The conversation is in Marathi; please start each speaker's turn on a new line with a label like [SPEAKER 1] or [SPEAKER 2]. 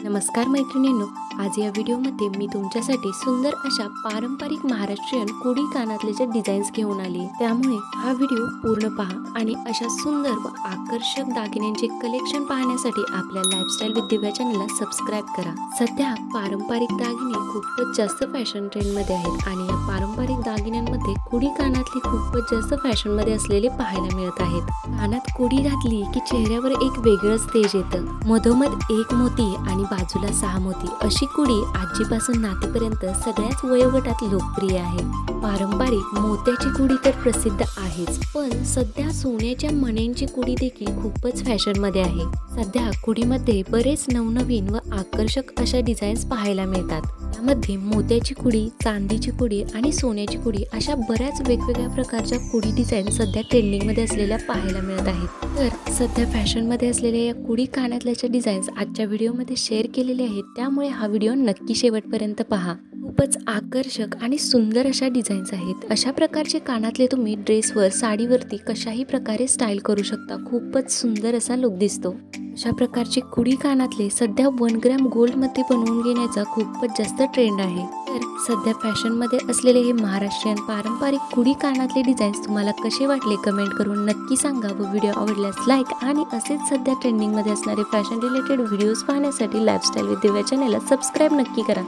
[SPEAKER 1] नमस्कार मैत्रिणींनो, आज या व्हिडिओमध्ये मी तुमच्यासाठी सुंदर अशा पारंपरिक महाराष्ट्रीयन कोडी कानातल्याच्या डिझाईन्स घेऊन आली। त्यामुळे हा व्हिडिओ पूर्ण पहा आणि अशा सुंदर व आकर्षक दागिन्यांचे कलेक्शन पाहण्यासाठी आपल्या लाईफस्टाईल विथ दिव्या चॅनलला सबस्क्राइब करा। सध्या पारंपरिक दागिने खूपच जास्त फॅशन ट्रेंडमध्ये आहेत आणि या पारंपरिक दागिन्यांमध्ये कोडी कानातली खूपच जास्त फॅशनमध्ये असलेले पाहायला मिळत आहेत। कानात कोडी घातली की चेहऱ्यावर एक वेगळंच तेज येतं। मधोमध एक मोती आणि बाजूला 6 मोती अशी कोडी आजीपासून नातीपर्यंत सगळ्याच वयोगटात लोकप्रिय आहे। पारंपरिक मोत्याची कोडी तर प्रसिद्ध आहेच, पण सध्या सोन्याच्या मण्यांची कोडी देखील खूपच फॅशनमध्ये आहे। सध्या कोडीमध्ये बरेच नवनवीन व आकर्षक अशा डिझाईन्स पाहायला मिळतात। त्यामध्ये मोत्याची कोडी, चांदीची कोडी आणि सोन्याची कोडी अशा बऱ्याच वेगवेगळ्या प्रकारच्या कोडी डिझाईन सध्या ट्रेंडिंगमध्ये असलेल्या पाहायला मिळत आहेत। तर सध्या फॅशनमध्ये असलेल्या या कोडी कानातल्याच्या डिझाईन्स आजच्या व्हिडिओमध्ये शेअर केलेले आहेत, त्यामुळे हा व्हिडिओ नक्की शेवटपर्यंत पहा। खूपच आकर्षक आणि सुंदर अशा डिझाईन्स आहेत। अशा प्रकारचे कानातले तुम्ही ड्रेसवर, साडीवरती कशाही प्रकारे स्टाईल करू शकता। खूपच सुंदर असा लुक दिसतो। अशा प्रकारचे कोडी कानातले सध्या 1 ग्रॅम गोल्डमध्ये बनवून घेण्याचा खूपच जास्त ट्रेंड आहे। तर सध्या फॅशनमध्ये असलेले हे महाराष्ट्रीयन पारंपरिक कोडी कानातले डिझाईन्स तुम्हाला कसे वाटले कमेंट करून नक्की सांगा व व्हिडिओ आवडल्यास लाईक आणि असेच सध्या ट्रेंडिंगमध्ये असणारे फॅशन रिलेटेड व्हिडिओज पाहण्यासाठी लाईफस्टाईल विथ दिव्या चॅनलला सबस्क्राइब नक्की करा।